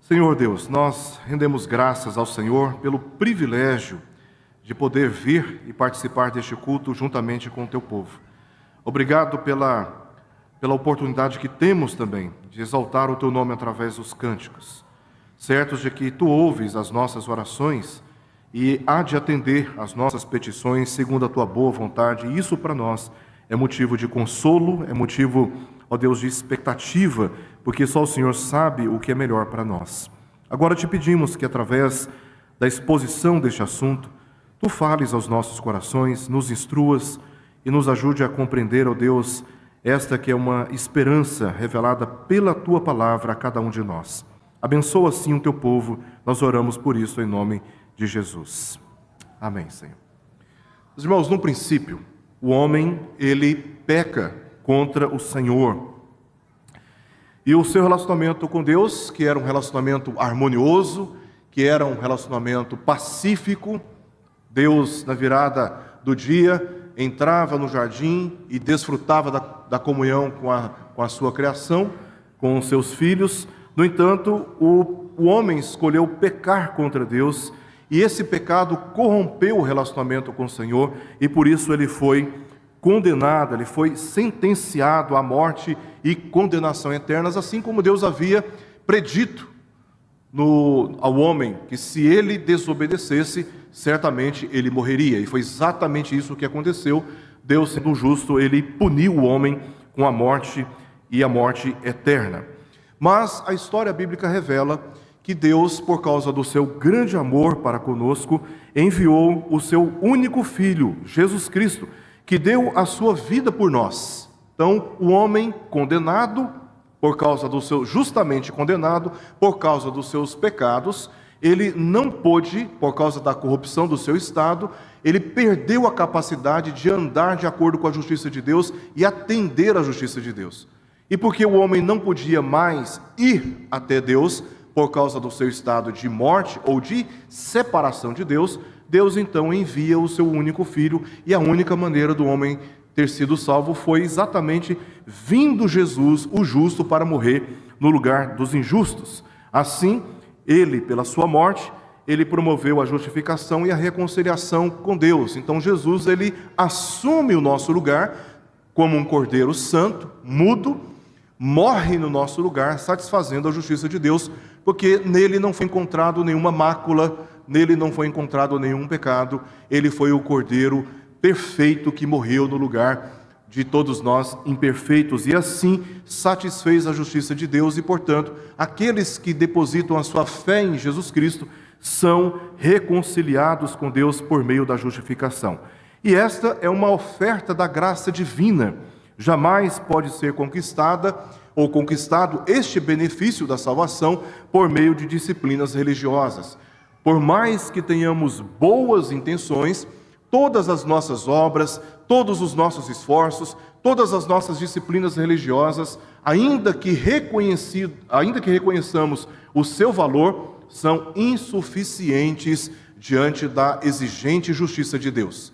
Senhor Deus, nós rendemos graças ao Senhor pelo privilégio de poder vir e participar deste culto juntamente com o Teu povo. Obrigado pela oportunidade que temos também de exaltar o Teu nome através dos cânticos, certos de que Tu ouves as nossas orações e há de atender às nossas petições segundo a Tua boa vontade, e isso para nós é motivo de consolo, é motivo, ó Deus, de expectativa, porque só o Senhor sabe o que é melhor para nós. Agora te pedimos que através da exposição deste assunto, Tu fales aos nossos corações, nos instruas e nos ajude a compreender, ó Deus, esta que é uma esperança revelada pela Tua palavra a cada um de nós. Abençoa assim o Teu povo, nós oramos por isso em nome de Jesus. Amém, Senhor. Os irmãos, no princípio, o homem, ele peca contra o Senhor. E o seu relacionamento com Deus, que era um relacionamento harmonioso, que era um relacionamento pacífico, Deus, na virada do dia, entrava no jardim e desfrutava da comunhão com a sua criação, com os seus filhos. No entanto, o homem escolheu pecar contra Deus, e esse pecado corrompeu o relacionamento com o Senhor, e por isso ele foi condenado, ele foi sentenciado à morte e condenação eternas, assim como Deus havia predito ao homem, que se ele desobedecesse, certamente ele morreria, e foi exatamente isso que aconteceu. Deus, sendo justo, ele puniu o homem com a morte e a morte eterna. Mas a história bíblica revela que Deus, por causa do seu grande amor para conosco, enviou o seu único Filho, Jesus Cristo, que deu a sua vida por nós. Então, o homem condenado, justamente condenado, por causa dos seus pecados, ele não pôde, por causa da corrupção do seu estado, ele perdeu a capacidade de andar de acordo com a justiça de Deus e atender à justiça de Deus. E porque o homem não podia mais ir até Deus, por causa do seu estado de morte ou de separação de Deus, Deus então envia o seu único Filho, e a única maneira do homem ter sido salvo foi exatamente vindo Jesus, o justo, para morrer no lugar dos injustos. Assim, ele, pela sua morte, ele promoveu a justificação e a reconciliação com Deus. Então Jesus, ele assume o nosso lugar como um cordeiro santo, mudo, morre no nosso lugar, satisfazendo a justiça de Deus, porque nele não foi encontrado nenhuma mácula, nele não foi encontrado nenhum pecado. Ele foi o cordeiro perfeito que morreu no lugar de todos nós imperfeitos, e assim satisfez a justiça de Deus, e portanto, aqueles que depositam a sua fé em Jesus Cristo são reconciliados com Deus por meio da justificação. E esta é uma oferta da graça divina. Jamais pode ser conquistada ou conquistado este benefício da salvação por meio de disciplinas religiosas. Por mais que tenhamos boas intenções, todas as nossas obras, todos os nossos esforços, todas as nossas disciplinas religiosas, ainda que reconheçamos o seu valor, são insuficientes diante da exigente justiça de Deus.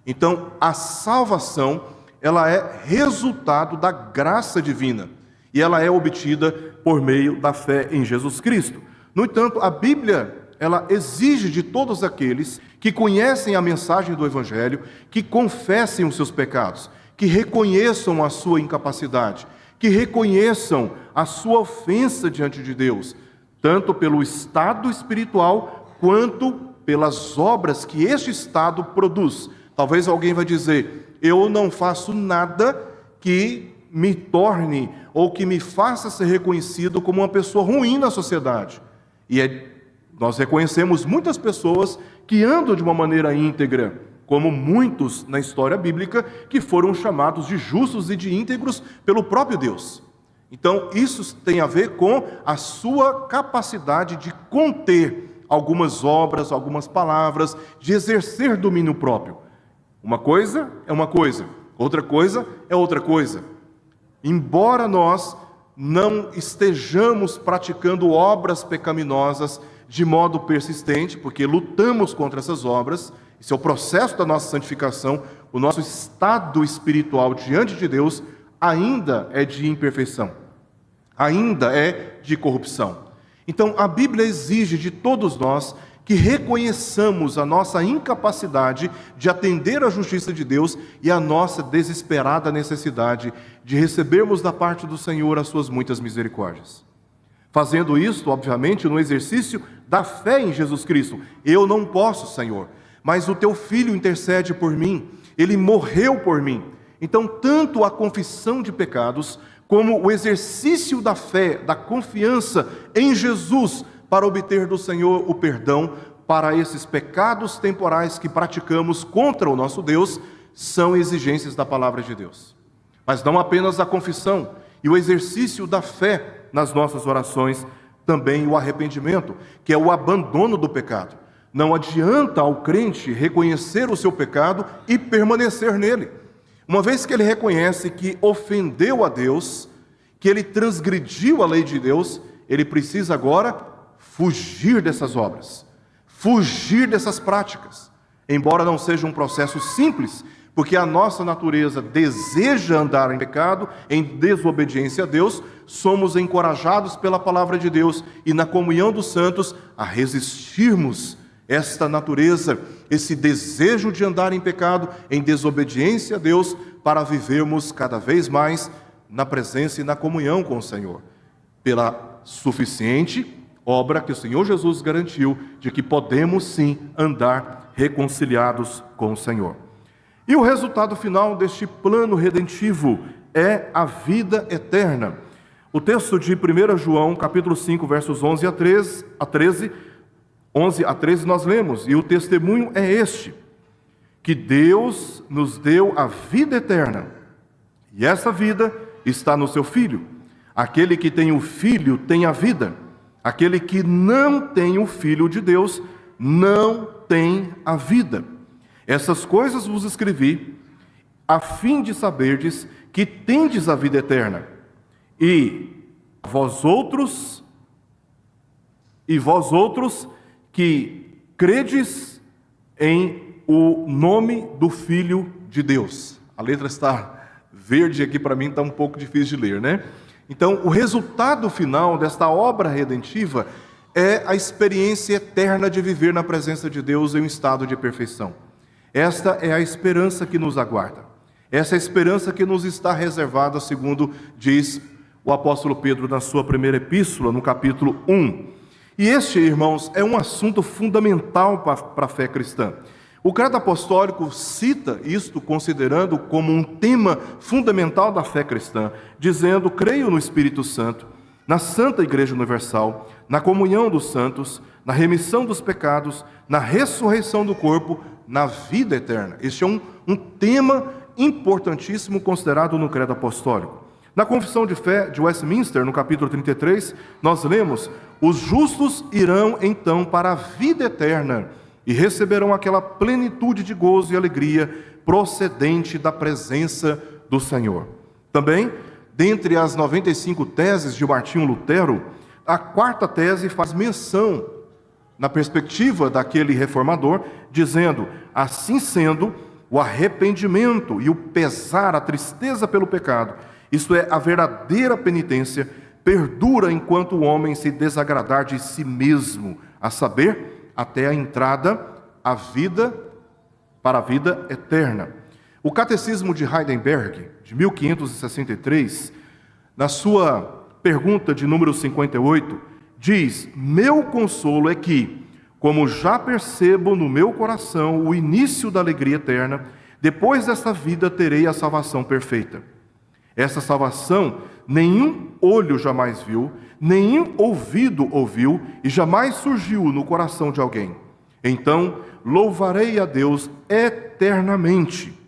Então, a salvação, ela é resultado da graça divina, e ela é obtida por meio da fé em Jesus Cristo. No entanto, a Bíblia, ela exige de todos aqueles que conhecem a mensagem do Evangelho, que confessem os seus pecados, que reconheçam a sua incapacidade, que reconheçam a sua ofensa diante de Deus, tanto pelo estado espiritual, quanto pelas obras que este estado produz. Talvez alguém vai dizer: eu não faço nada que me torne ou que me faça ser reconhecido como uma pessoa ruim na sociedade. Nós reconhecemos muitas pessoas que andam de uma maneira íntegra, como muitos na história bíblica que foram chamados de justos e de íntegros pelo próprio Deus. Então, isso tem a ver com a sua capacidade de conter algumas obras, algumas palavras, de exercer domínio próprio. Uma coisa é uma coisa, outra coisa é outra coisa. Embora nós não estejamos praticando obras pecaminosas de modo persistente, porque lutamos contra essas obras, esse é o processo da nossa santificação, o nosso estado espiritual diante de Deus ainda é de imperfeição, ainda é de corrupção. Então, a Bíblia exige de todos nós que reconheçamos a nossa incapacidade de atender à justiça de Deus e a nossa desesperada necessidade de recebermos da parte do Senhor as suas muitas misericórdias. Fazendo isto, obviamente, no exercício da fé em Jesus Cristo. Eu não posso, Senhor, mas o teu Filho intercede por mim, ele morreu por mim. Então, tanto a confissão de pecados, como o exercício da fé, da confiança em Jesus, para obter do Senhor o perdão para esses pecados temporais que praticamos contra o nosso Deus, são exigências da palavra de Deus. Mas não apenas a confissão e o exercício da fé nas nossas orações, também o arrependimento, que é o abandono do pecado. Não adianta ao crente reconhecer o seu pecado e permanecer nele. Uma vez que ele reconhece que ofendeu a Deus, que ele transgrediu a lei de Deus, ele precisa agora fugir dessas obras, fugir dessas práticas. Embora não seja um processo simples, porque a nossa natureza deseja andar em pecado, em desobediência a Deus, somos encorajados pela palavra de Deus e na comunhão dos santos a resistirmos esta natureza, esse desejo de andar em pecado, em desobediência a Deus, para vivermos cada vez mais na presença e na comunhão com o Senhor, pela suficiente obra que o Senhor Jesus garantiu, de que podemos sim andar reconciliados com o Senhor. E o resultado final deste plano redentivo é a vida eterna. O texto de 1 João, capítulo 5, versos 11 a 13, nós lemos, e o testemunho é este, que Deus nos deu a vida eterna, e essa vida está no seu Filho. Aquele que tem o Filho tem a vida. Aquele que não tem o Filho de Deus não tem a vida. Essas coisas vos escrevi, a fim de saberdes que tendes a vida eterna. E vós outros que credes em o nome do Filho de Deus. A letra está verde aqui para mim, está um pouco difícil de ler, né? Então, o resultado final desta obra redentiva é a experiência eterna de viver na presença de Deus em um estado de perfeição. Esta é a esperança que nos aguarda. Essa é a esperança que nos está reservada, segundo diz o apóstolo Pedro na sua primeira epístola, no capítulo 1. E este, irmãos, é um assunto fundamental para a fé cristã. O credo apostólico cita isto considerando como um tema fundamental da fé cristã, dizendo: creio no Espírito Santo, na Santa Igreja Universal, na comunhão dos santos, na remissão dos pecados, na ressurreição do corpo, na vida eterna. Este é um tema importantíssimo considerado no credo apostólico. Na Confissão de Fé de Westminster, no capítulo 33, nós lemos: os justos irão então para a vida eterna, e receberão aquela plenitude de gozo e alegria procedente da presença do Senhor. Também, dentre as 95 teses de Martinho Lutero, a quarta tese faz menção, na perspectiva daquele reformador, dizendo: assim sendo, o arrependimento e o pesar, a tristeza pelo pecado, isto é, a verdadeira penitência, perdura enquanto o homem se desagradar de si mesmo, a saber, até a entrada para a vida eterna. O Catecismo de Heidelberg, de 1563, na sua pergunta de número 58, diz: meu consolo é que, como já percebo no meu coração o início da alegria eterna, depois desta vida terei a salvação perfeita. Essa salvação nenhum olho jamais viu, nenhum ouvido ouviu e jamais surgiu no coração de alguém. Então louvarei a Deus eternamente.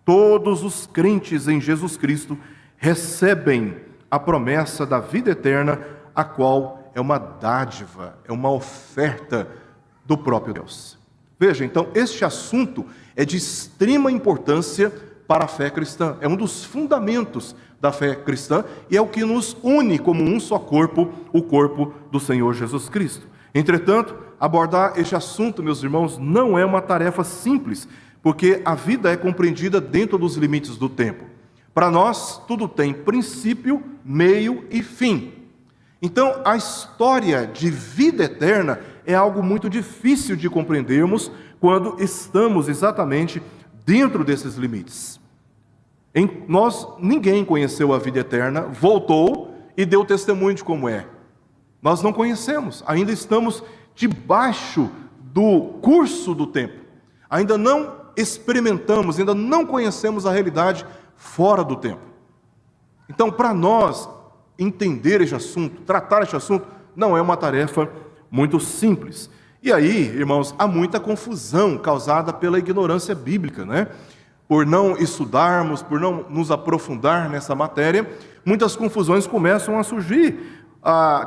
Todos os crentes em Jesus Cristo recebem a promessa da vida eterna, a qual é uma dádiva, é uma oferta do próprio Deus. Veja, então, este assunto é de extrema importância para a fé cristã. É um dos fundamentos da fé cristã e é o que nos une como um só corpo, o corpo do Senhor Jesus Cristo. Entretanto, abordar este assunto, meus irmãos, não é uma tarefa simples, porque a vida é compreendida dentro dos limites do tempo. Para nós, tudo tem princípio, meio e fim. Então, a história de vida eterna é algo muito difícil de compreendermos quando estamos exatamente dentro desses limites. Ninguém conheceu a vida eterna, voltou e deu testemunho de como é. Nós não conhecemos, ainda estamos debaixo do curso do tempo. Ainda não experimentamos, ainda não conhecemos a realidade fora do tempo. Então, para nós entender este assunto, tratar este assunto, não é uma tarefa muito simples. E aí, irmãos, há muita confusão causada pela ignorância bíblica, né? Por não estudarmos, por não nos aprofundar nessa matéria, muitas confusões começam a surgir,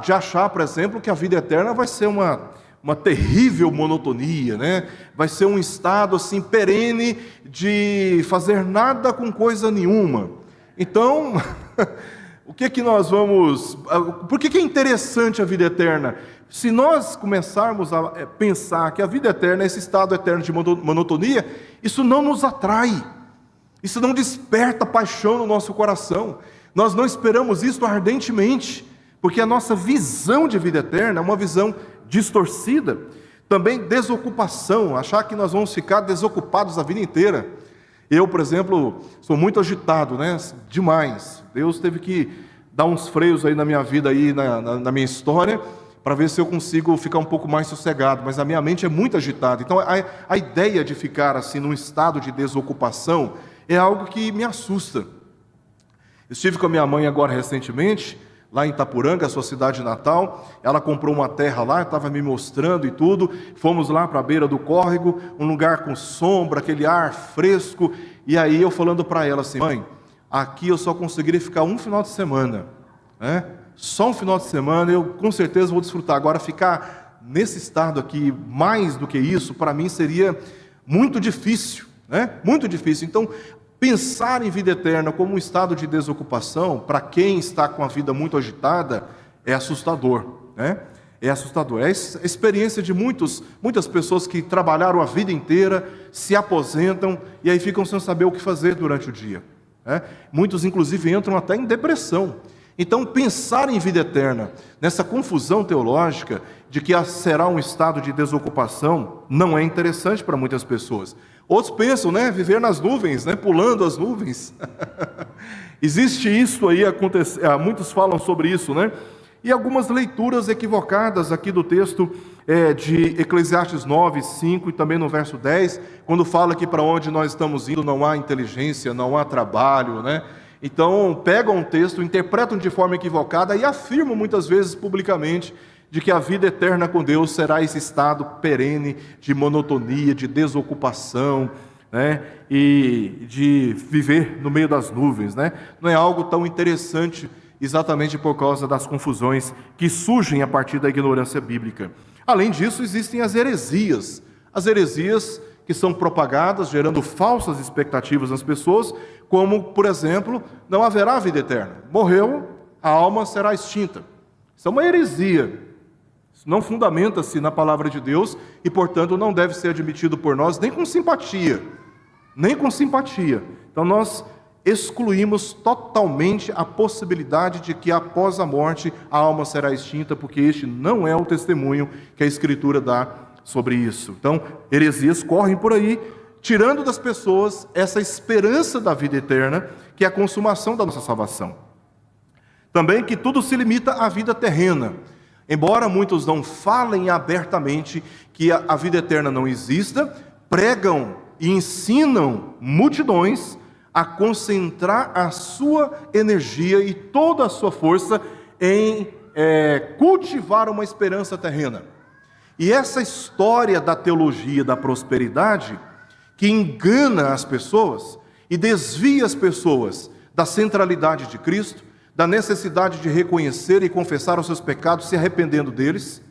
de achar, por exemplo, que a vida eterna vai ser uma terrível monotonia, né? Vai ser um estado assim perene de fazer nada com coisa nenhuma. Então, o que que nós vamos... Por que é interessante a vida eterna? Se nós começarmos a pensar que a vida eterna é esse estado eterno de monotonia, isso não nos atrai, isso não desperta paixão no nosso coração. Nós não esperamos isso ardentemente, porque a nossa visão de vida eterna é uma visão distorcida. Também desocupação, achar que nós vamos ficar desocupados a vida inteira. Eu, por exemplo, sou muito agitado, né? Demais. Deus teve que dar uns freios aí na minha vida, aí, na minha história, para ver se eu consigo ficar um pouco mais sossegado, mas a minha mente é muito agitada. Então, a ideia de ficar assim num estado de desocupação é algo que me assusta. Eu estive com a minha mãe agora recentemente, lá em Itapuranga, a sua cidade natal. Ela comprou uma terra lá, estava me mostrando e tudo. Fomos lá para a beira do córrego, um lugar com sombra, aquele ar fresco. E aí eu falando para ela assim: mãe, aqui eu só conseguiria ficar um final de semana, né? Só um final de semana, eu com certeza vou desfrutar. Agora, ficar nesse estado aqui, mais do que isso, para mim seria muito difícil, né? Muito difícil. Então, pensar em vida eterna como um estado de desocupação, para quem está com a vida muito agitada, é assustador, né? É assustador. É a experiência de muitas pessoas que trabalharam a vida inteira, se aposentam e aí ficam sem saber o que fazer durante o dia, né? Muitos, inclusive, entram até em depressão. Então, pensar em vida eterna, nessa confusão teológica de que será um estado de desocupação, não é interessante para muitas pessoas. Outros pensam, né, viver nas nuvens, né, pulando as nuvens. Existe isso aí, muitos falam sobre isso, né? E algumas leituras equivocadas aqui do texto de Eclesiastes 9, 5 e também no verso 10, quando fala que para onde nós estamos indo não há inteligência, não há trabalho, né? Então, pegam um texto, interpretam de forma equivocada e afirmam muitas vezes publicamente de que a vida eterna com Deus será esse estado perene de monotonia, de desocupação, né? E de viver no meio das nuvens, né? Não é algo tão interessante exatamente por causa das confusões que surgem a partir da ignorância bíblica. Além disso, existem as heresias que são propagadas, gerando falsas expectativas nas pessoas, como, por exemplo, não haverá vida eterna. Morreu, a alma será extinta. Isso é uma heresia. Isso não fundamenta-se na palavra de Deus e, portanto, não deve ser admitido por nós nem com simpatia. Nem com simpatia. Então, nós excluímos totalmente a possibilidade de que após a morte a alma será extinta, porque este não é o testemunho que a Escritura dá sobre isso. Então, heresias correm por aí, tirando das pessoas essa esperança da vida eterna, que é a consumação da nossa salvação. Também que tudo se limita à vida terrena. Embora muitos não falem abertamente que a vida eterna não exista, pregam e ensinam multidões a concentrar a sua energia e toda a sua força em cultivar uma esperança terrena. E essa história da teologia da prosperidade, que engana as pessoas e desvia as pessoas da centralidade de Cristo, da necessidade de reconhecer e confessar os seus pecados, se arrependendo deles,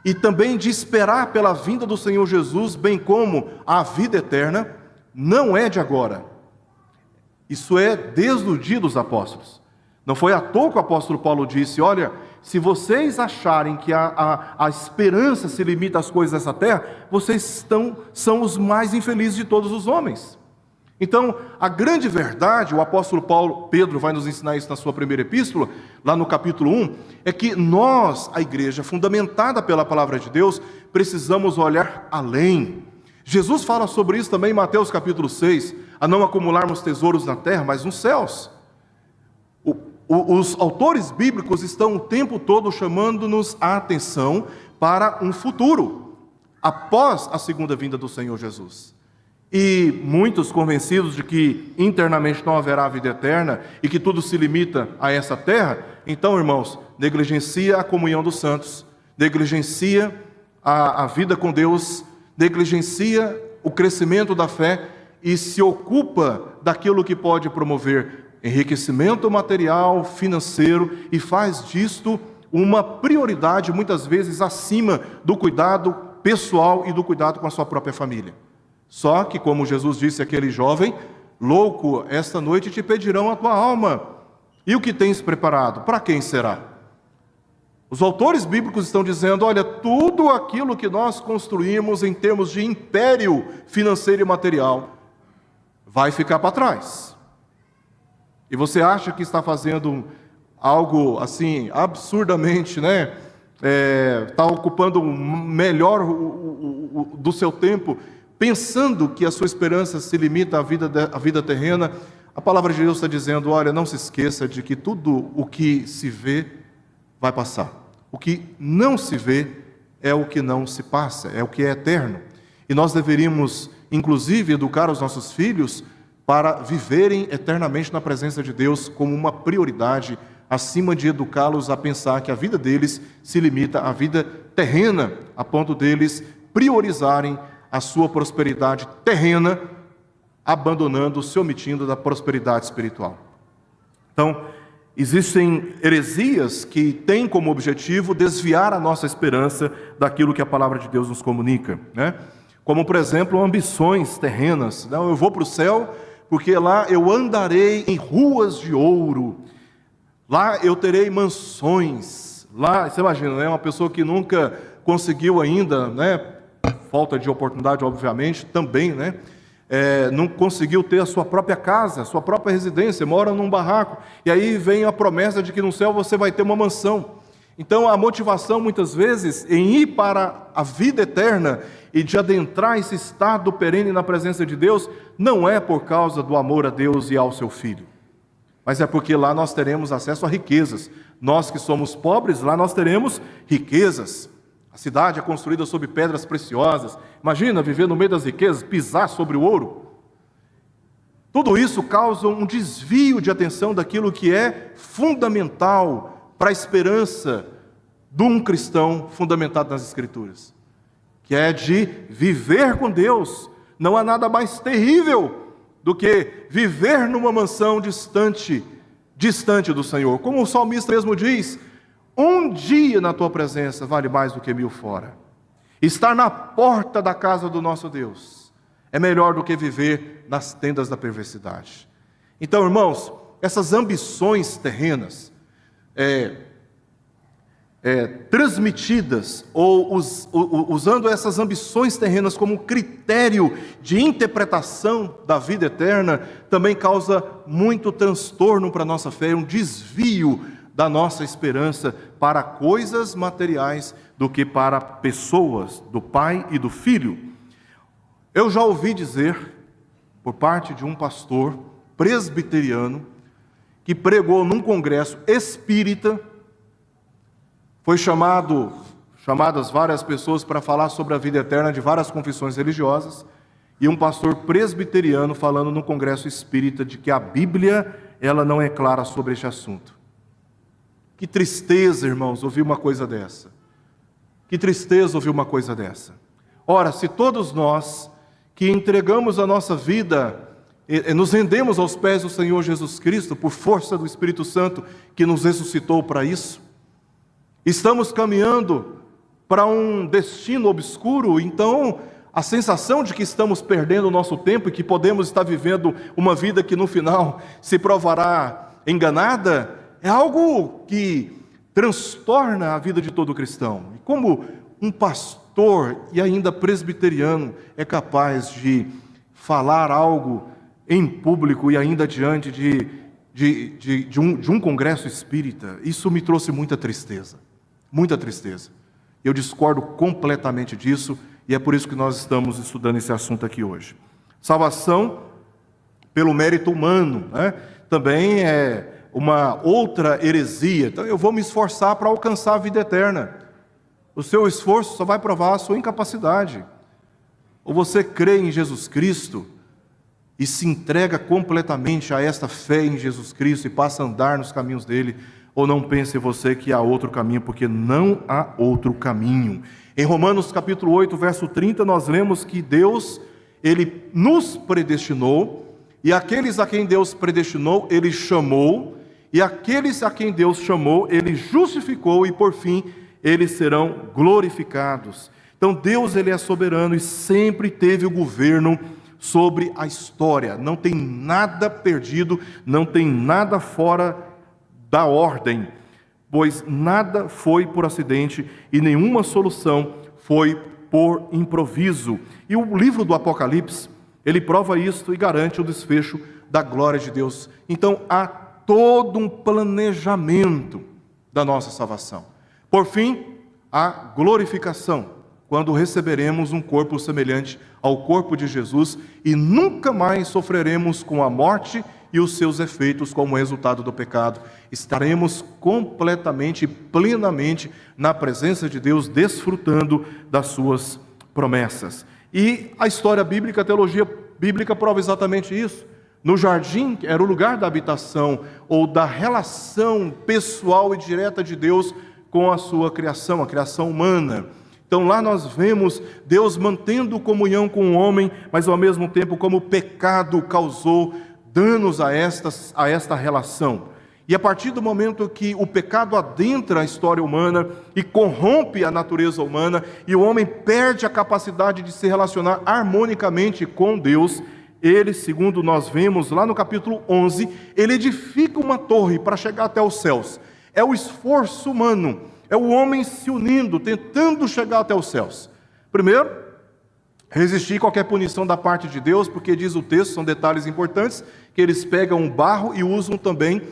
e também de esperar pela vinda do Senhor Jesus, bem como a vida eterna, não é de agora. Isso é desde o dia dos apóstolos. Não foi à toa que o apóstolo Paulo disse: olha, se vocês acharem que a esperança se limita às coisas dessa terra, vocês são os mais infelizes de todos os homens. Então, a grande verdade, o apóstolo Pedro vai nos ensinar isso na sua primeira epístola, lá no capítulo 1, é que nós, a igreja, fundamentada pela palavra de Deus, precisamos olhar além. Jesus fala sobre isso também em Mateus capítulo 6, a não acumularmos tesouros na terra, mas nos céus. Os autores bíblicos estão o tempo todo chamando-nos a atenção para um futuro, após a segunda vinda do Senhor Jesus. E muitos convencidos de que internamente não haverá vida eterna e que tudo se limita a essa terra, então, irmãos, negligencia a comunhão dos santos, negligencia a vida com Deus, negligencia o crescimento da fé e se ocupa daquilo que pode promover enriquecimento material, financeiro, e faz disto uma prioridade, muitas vezes acima do cuidado pessoal e do cuidado com a sua própria família. Só que, como Jesus disse àquele jovem, louco, esta noite te pedirão a tua alma. E o que tens preparado? Para quem será? Os autores bíblicos estão dizendo, olha, tudo aquilo que nós construímos em termos de império financeiro e material vai ficar para trás. E você acha que está fazendo algo assim, absurdamente, né? Está ocupando o melhor do seu tempo, pensando que a sua esperança se limita à vida terrena. A palavra de Deus está dizendo, olha, não se esqueça de que tudo o que se vê vai passar. O que não se vê é o que não se passa, é o que é eterno. E nós deveríamos, inclusive, educar os nossos filhos para viverem eternamente na presença de Deus como uma prioridade, acima de educá-los a pensar que a vida deles se limita à vida terrena, a ponto deles priorizarem a sua prosperidade terrena, abandonando, se omitindo da prosperidade espiritual. Então, existem heresias que têm como objetivo desviar a nossa esperança daquilo que a palavra de Deus nos comunica, né? Como, por exemplo, ambições terrenas. Não, eu vou para o céu porque lá eu andarei em ruas de ouro, lá eu terei mansões. Lá, você imagina, né? Uma pessoa que nunca conseguiu ainda, né? Falta de oportunidade, obviamente, também, né? Não conseguiu ter a sua própria casa, a sua própria residência, mora num barraco, e aí vem a promessa de que no céu você vai ter uma mansão. Então a motivação muitas vezes em ir para a vida eterna e de adentrar esse estado perene na presença de Deus, não é por causa do amor a Deus e ao seu Filho, mas é porque lá nós teremos acesso a riquezas. Nós que somos pobres, lá nós teremos riquezas. A cidade é construída sobre pedras preciosas. Imagina viver no meio das riquezas, pisar sobre o ouro. Tudo isso causa um desvio de atenção daquilo que é fundamental para a esperança de um cristão fundamentado nas Escrituras, que é de viver com Deus. Não há nada mais terrível do que viver numa mansão distante do Senhor. Como o salmista mesmo diz, um dia na tua presença vale mais do que 1000 fora. Estar na porta da casa do nosso Deus é melhor do que viver nas tendas da perversidade. Então, irmãos, essas ambições terrenas, transmitidas, ou usando essas ambições terrenas como critério de interpretação da vida eterna, também causa muito transtorno para a nossa fé, um desvio da nossa esperança para coisas materiais do que para pessoas, do Pai e do Filho. Eu já ouvi dizer, por parte de um pastor presbiteriano, que pregou num congresso espírita, foi chamadas várias pessoas para falar sobre a vida eterna de várias confissões religiosas, e um pastor presbiteriano falando num congresso espírita de que a Bíblia, ela não é clara sobre este assunto. Que tristeza, irmãos, ouvir uma coisa dessa. Que tristeza ouvir uma coisa dessa. Ora, se todos nós que entregamos a nossa vida, nos rendemos aos pés do Senhor Jesus Cristo, por força do Espírito Santo que nos ressuscitou para isso, estamos caminhando para um destino obscuro, então a sensação de que estamos perdendo o nosso tempo e que podemos estar vivendo uma vida que no final se provará enganada, é algo que transtorna a vida de todo cristão. E como um pastor, e ainda presbiteriano, é capaz de falar algo em público e ainda diante de um congresso espírita, isso me trouxe muita tristeza. Muita tristeza. Eu discordo completamente disso e é por isso que nós estamos estudando esse assunto aqui hoje. Salvação pelo mérito humano, né? Também é uma outra heresia. Então eu vou me esforçar para alcançar a vida eterna. O seu esforço só vai provar a sua incapacidade. Ou você crê em Jesus Cristo e se entrega completamente a esta fé em Jesus Cristo e passa a andar nos caminhos dele, ou não pense você que há outro caminho, porque não há outro caminho. Em Romanos capítulo 8, verso 30, nós lemos que Deus, Ele nos predestinou, e aqueles a quem Deus predestinou, Ele chamou, e aqueles a quem Deus chamou, Ele justificou, e por fim, eles serão glorificados. Então Deus, Ele é soberano e sempre teve o governo sobre a história. Não tem nada perdido, não tem nada fora da ordem, pois nada foi por acidente e nenhuma solução foi por improviso. E o livro do Apocalipse, ele prova isso e garante o desfecho da glória de Deus. Então há todo um planejamento da nossa salvação. Por fim, a glorificação, quando receberemos um corpo semelhante ao corpo de Jesus e nunca mais sofreremos com a morte e os seus efeitos como resultado do pecado. Estaremos completamente, plenamente na presença de Deus, desfrutando das suas promessas. E a história bíblica, a teologia bíblica prova exatamente isso. No jardim, que era o lugar da habitação ou da relação pessoal e direta de Deus com a sua criação, a criação humana. Então lá nós vemos Deus mantendo comunhão com o homem, mas ao mesmo tempo como o pecado causou danos a esta relação. E a partir do momento que o pecado adentra a história humana e corrompe a natureza humana, e o homem perde a capacidade de se relacionar harmonicamente com Deus, ele, segundo nós vemos lá no capítulo 11, ele edifica uma torre para chegar até os céus. É o esforço humano, é o homem se unindo, tentando chegar até os céus. Primeiro, resistir qualquer punição da parte de Deus, porque diz o texto, são detalhes importantes, que eles pegam um barro e usam também,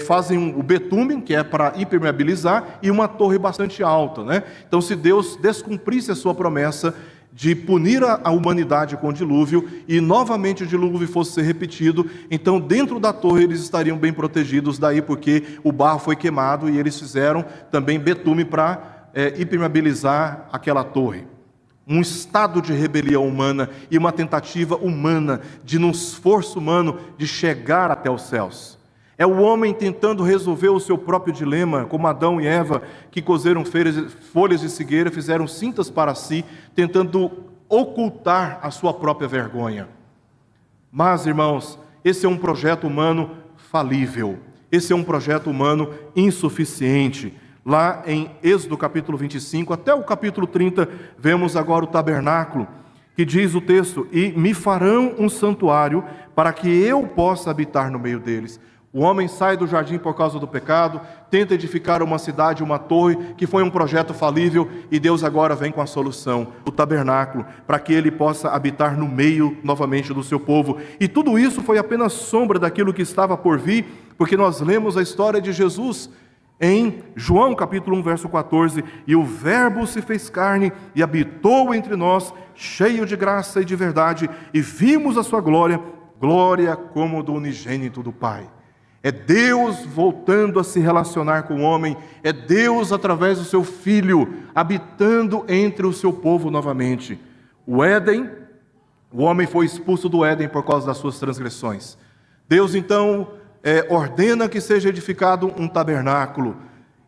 fazem o betume, que é para impermeabilizar, e uma torre bastante alta, né? Então, se Deus descumprisse a sua promessa de punir a humanidade com o dilúvio, e novamente o dilúvio fosse ser repetido, então dentro da torre eles estariam bem protegidos, daí porque o barro foi queimado e eles fizeram também betume para impermeabilizar aquela torre. Um estado de rebelião humana e uma tentativa humana, de num esforço humano, de chegar até os céus. É o homem tentando resolver o seu próprio dilema, como Adão e Eva, que cozeram folhas de figueira, fizeram cintas para si, tentando ocultar a sua própria vergonha. Mas, irmãos, esse é um projeto humano falível, esse é um projeto humano insuficiente. Lá em Êxodo capítulo 25, até o capítulo 30, vemos agora o tabernáculo, que diz o texto: e me farão um santuário para que eu possa habitar no meio deles. O homem sai do jardim por causa do pecado, tenta edificar uma cidade, uma torre, que foi um projeto falível, e Deus agora vem com a solução, o tabernáculo, para que ele possa habitar no meio novamente do seu povo. E tudo isso foi apenas sombra daquilo que estava por vir, porque nós lemos a história de Jesus em João capítulo 1, verso 14, e o verbo se fez carne e habitou entre nós, cheio de graça e de verdade, e vimos a sua glória, glória como do unigênito do Pai. É Deus voltando a se relacionar com o homem, é Deus através do seu Filho, habitando entre o seu povo novamente. O Éden, o homem foi expulso do Éden por causa das suas transgressões. Deus então ordena que seja edificado um tabernáculo,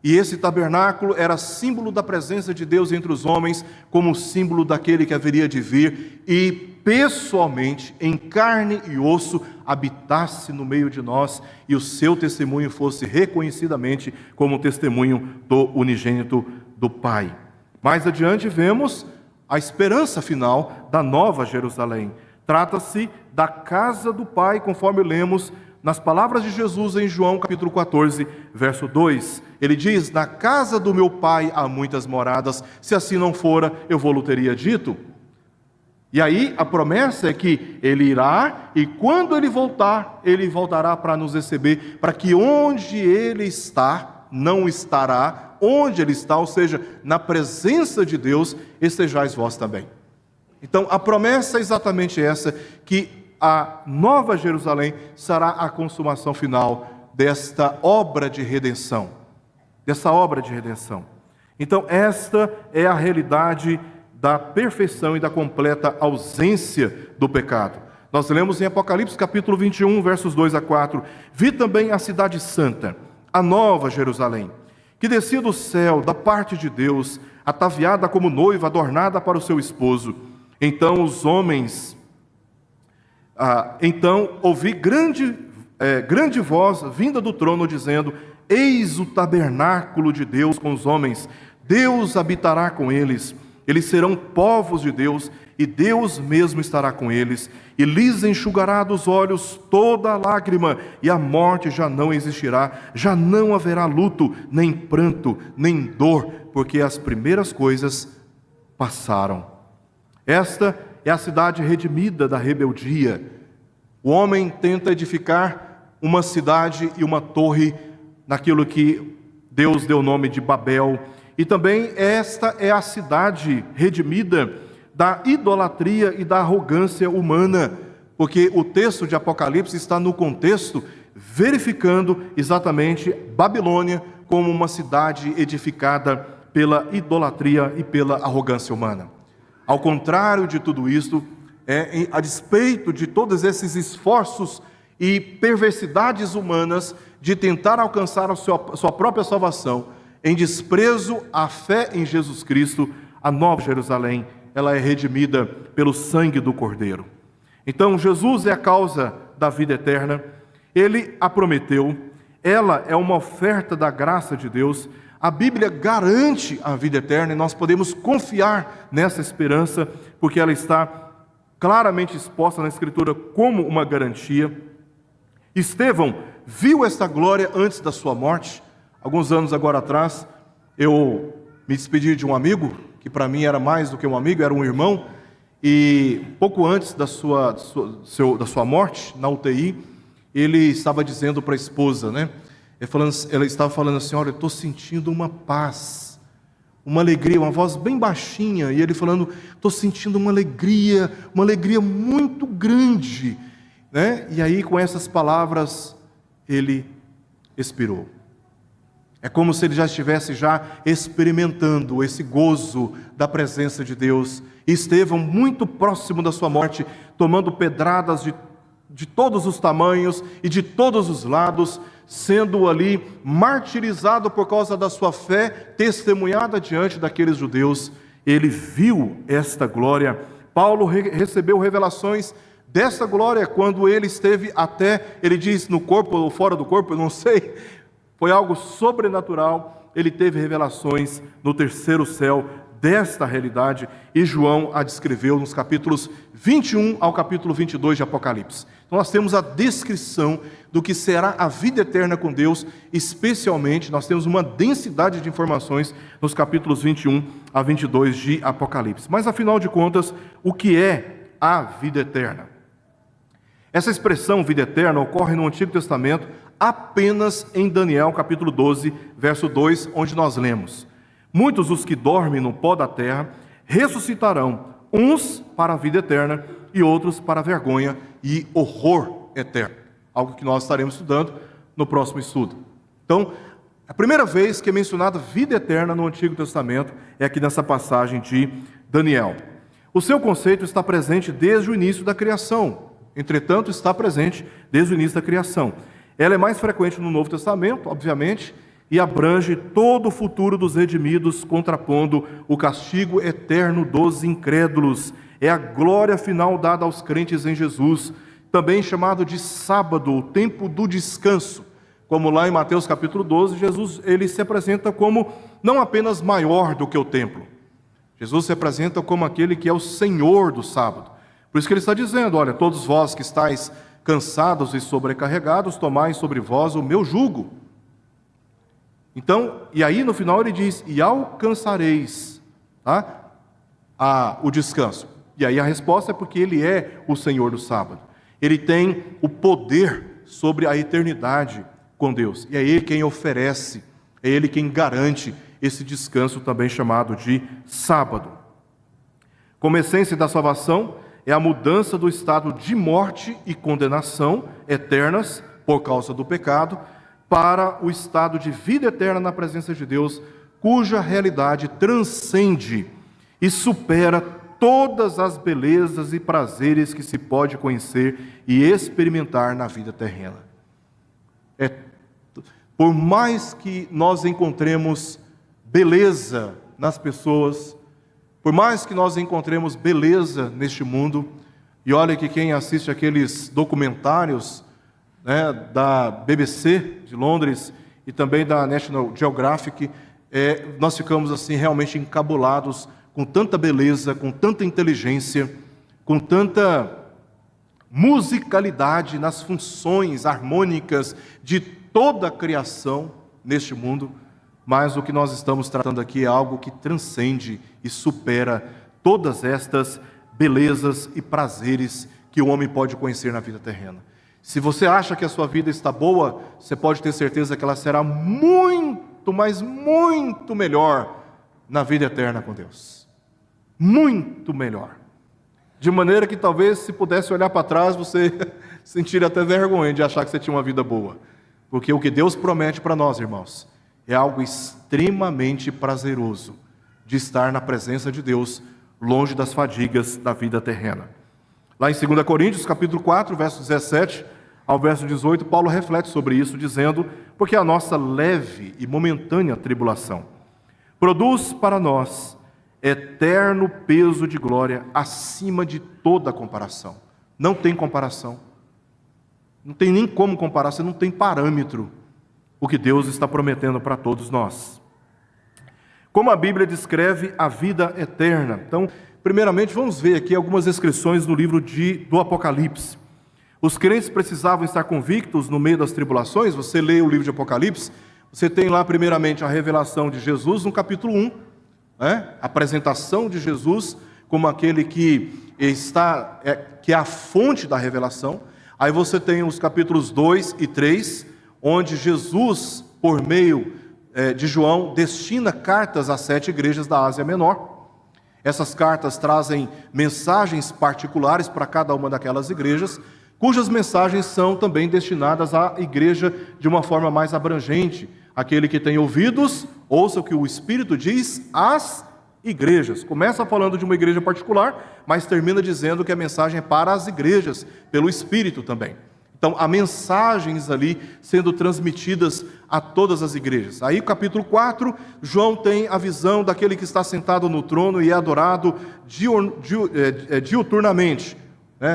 e esse tabernáculo era símbolo da presença de Deus entre os homens, como símbolo daquele que haveria de vir e pessoalmente, em carne e osso, habitasse no meio de nós, e o seu testemunho fosse reconhecidamente como testemunho do unigênito do Pai. Mais adiante vemos a esperança final da nova Jerusalém. Trata-se da casa do Pai, conforme lemos nas palavras de Jesus em João capítulo 14, verso 2. Ele diz: na casa do meu Pai há muitas moradas, se assim não fora, eu vou-lhe teria dito. E aí a promessa é que ele irá, e quando ele voltar, ele voltará para nos receber, para que onde ele está, não estará, onde ele está, ou seja, na presença de Deus, estejais vós também. Então a promessa é exatamente essa, que a Nova Jerusalém será a consumação final desta obra de redenção. Então esta é a realidade da perfeição e da completa ausência do pecado. Nós lemos em Apocalipse capítulo 21, versos 2 a 4. Vi também a cidade santa, a nova Jerusalém, que descia do céu, da parte de Deus, ataviada como noiva, adornada para o seu esposo. Então os homens... então ouvi grande voz vinda do trono, dizendo: eis o tabernáculo de Deus com os homens, Deus habitará com eles. Eles serão povos de Deus, e Deus mesmo estará com eles, e lhes enxugará dos olhos toda a lágrima, e a morte já não existirá, já não haverá luto, nem pranto, nem dor, porque as primeiras coisas passaram. Esta é a cidade redimida da rebeldia. O homem tenta edificar uma cidade e uma torre naquilo que Deus deu o nome de Babel. E também esta é a cidade redimida da idolatria e da arrogância humana, porque o texto de Apocalipse está no contexto verificando exatamente Babilônia como uma cidade edificada pela idolatria e pela arrogância humana. Ao contrário de tudo isto, a despeito de todos esses esforços e perversidades humanas de tentar alcançar a sua própria salvação, em desprezo à fé em Jesus Cristo, a Nova Jerusalém, ela é redimida pelo sangue do Cordeiro. Então, Jesus é a causa da vida eterna, Ele a prometeu, ela é uma oferta da graça de Deus, a Bíblia garante a vida eterna e nós podemos confiar nessa esperança, porque ela está claramente exposta na Escritura como uma garantia. Estevão viu esta glória antes da sua morte. Alguns anos agora atrás, eu me despedi de um amigo, que para mim era mais do que um amigo, era um irmão, e pouco antes da sua morte, na UTI, ele estava dizendo para a esposa, né? Ela estava falando assim: olha, eu estou sentindo uma paz, uma alegria, uma voz bem baixinha, e ele falando: estou sentindo uma alegria muito grande, né? E aí, com essas palavras, ele expirou. É como se ele já estivesse experimentando esse gozo da presença de Deus. E Estevão, muito próximo da sua morte, tomando pedradas de todos os tamanhos e de todos os lados, sendo ali martirizado por causa da sua fé, testemunhada diante daqueles judeus, ele viu esta glória. Paulo recebeu revelações dessa glória quando ele esteve ele diz, no corpo ou fora do corpo, eu não sei, foi algo sobrenatural. Ele teve revelações no terceiro céu desta realidade, e João a descreveu nos capítulos 21 ao capítulo 22 de Apocalipse. Então nós temos a descrição do que será a vida eterna com Deus, especialmente nós temos uma densidade de informações nos capítulos 21 a 22 de Apocalipse. Mas afinal de contas, o que é a vida eterna? Essa expressão vida eterna ocorre no Antigo Testamento apenas em Daniel capítulo 12, verso 2, onde nós lemos: muitos dos que dormem no pó da terra ressuscitarão, uns para a vida eterna e outros para a vergonha e horror eterno. Algo que nós estaremos estudando no próximo estudo. Então, a primeira vez que é mencionada vida eterna no Antigo Testamento é aqui nessa passagem de Daniel. O seu conceito está presente desde o início da criação. Entretanto, está presente desde o início da criação. Ela é mais frequente no Novo Testamento, obviamente, e abrange todo o futuro dos redimidos, contrapondo o castigo eterno dos incrédulos. É a glória final dada aos crentes em Jesus, também chamado de sábado, o tempo do descanso. Como lá em Mateus capítulo 12, Jesus ele se apresenta como não apenas maior do que o templo. Jesus se apresenta como aquele que é o Senhor do sábado. Por isso que ele está dizendo: olha, todos vós que estáis cansados e sobrecarregados, tomai sobre vós o meu jugo. Então, e aí no final ele diz: e alcançareis o descanso. E aí a resposta é porque Ele é o Senhor do sábado. Ele tem o poder sobre a eternidade com Deus. E é Ele quem oferece, é Ele quem garante esse descanso também chamado de sábado. Como essência da salvação, é a mudança do estado de morte e condenação eternas por causa do pecado, para o estado de vida eterna na presença de Deus, cuja realidade transcende e supera todas as belezas e prazeres que se pode conhecer e experimentar na vida terrena. Por mais que nós encontremos beleza nas pessoas, por mais que nós encontremos beleza neste mundo, e olha que quem assiste aqueles documentários, né, da BBC de Londres e também da National Geographic, nós ficamos assim realmente encabulados com tanta beleza, com tanta inteligência, com tanta musicalidade nas funções harmônicas de toda a criação neste mundo. Mas o que nós estamos tratando aqui é algo que transcende e supera todas estas belezas e prazeres que o homem pode conhecer na vida terrena. Se você acha que a sua vida está boa, você pode ter certeza que ela será muito, mas muito melhor na vida eterna com Deus. Muito melhor. De maneira que talvez, se pudesse olhar para trás, você sentiria até vergonha de achar que você tinha uma vida boa. Porque o que Deus promete para nós, irmãos, é algo extremamente prazeroso de estar na presença de Deus, longe das fadigas da vida terrena. Lá em 2 Coríntios, capítulo 4, verso 17 ao verso 18, Paulo reflete sobre isso, dizendo: porque a nossa leve e momentânea tribulação produz para nós eterno peso de glória acima de toda comparação. Não tem comparação. Não tem nem como comparar, você não tem parâmetro o que Deus está prometendo para todos nós. Como a Bíblia descreve a vida eterna? Então, primeiramente, vamos ver aqui algumas descrições do livro do Apocalipse. Os crentes precisavam estar convictos no meio das tribulações. Você lê o livro de Apocalipse, você tem lá primeiramente a revelação de Jesus no capítulo 1, a apresentação de Jesus como aquele que é a fonte da revelação. Aí você tem os capítulos 2 e 3, onde Jesus, por meio de João, destina cartas às 7 igrejas da Ásia Menor. Essas cartas trazem mensagens particulares para cada uma daquelas igrejas, cujas mensagens são também destinadas à igreja de uma forma mais abrangente. Aquele que tem ouvidos, ouça o que o Espírito diz às igrejas. Começa falando de uma igreja particular, mas termina dizendo que a mensagem é para as igrejas, pelo Espírito também. Então, há mensagens ali sendo transmitidas a todas as igrejas. Aí, capítulo 4, João tem a visão daquele que está sentado no trono e é adorado diuturnamente,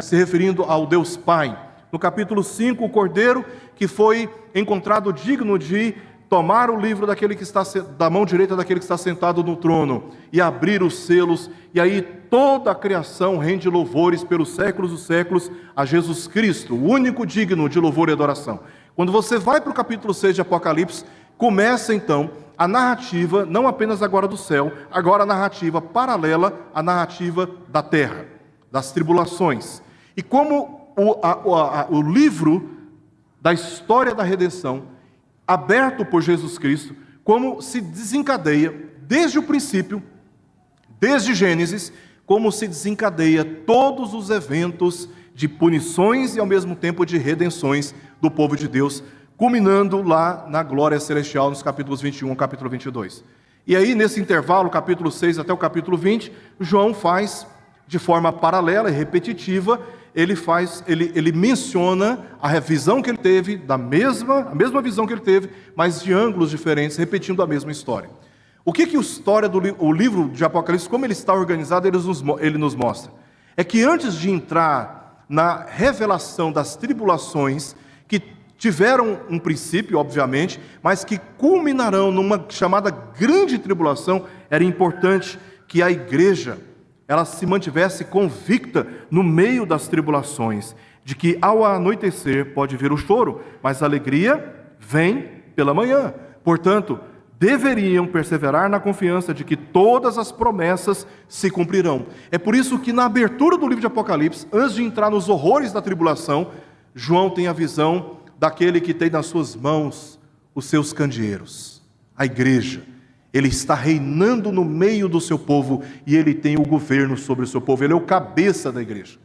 se referindo ao Deus Pai. No capítulo 5, o Cordeiro, que foi encontrado digno de tomar o livro da mão direita daquele que está sentado no trono e abrir os selos, e aí toda a criação rende louvores pelos séculos dos séculos a Jesus Cristo, o único digno de louvor e adoração. Quando você vai para o capítulo 6 de Apocalipse, começa então a narrativa, não apenas agora do céu, agora a narrativa paralela à narrativa da terra, das tribulações. E como o livro da história da redenção, aberto por Jesus Cristo, como se desencadeia desde o princípio, desde Gênesis, como se desencadeia todos os eventos de punições e ao mesmo tempo de redenções do povo de Deus, culminando lá na glória celestial nos capítulos 21 ao capítulo 22. E aí, nesse intervalo, capítulo 6 até o capítulo 20, João faz, de forma paralela e repetitiva, ele menciona a visão que ele teve, a mesma visão que ele teve, mas de ângulos diferentes, repetindo a mesma história. O que o livro de Apocalipse, como ele está organizado, ele nos mostra? É que antes de entrar na revelação das tribulações, que tiveram um princípio, obviamente, mas que culminarão numa chamada grande tribulação, era importante que a igreja ela se mantivesse convicta no meio das tribulações, de que ao anoitecer pode vir o choro, mas a alegria vem pela manhã. Portanto, deveriam perseverar na confiança de que todas as promessas se cumprirão. É por isso que na abertura do livro de Apocalipse, antes de entrar nos horrores da tribulação, João tem a visão daquele que tem nas suas mãos os seus candeeiros, a igreja. Ele está reinando no meio do seu povo e ele tem o governo sobre o seu povo, ele é o cabeça da igreja.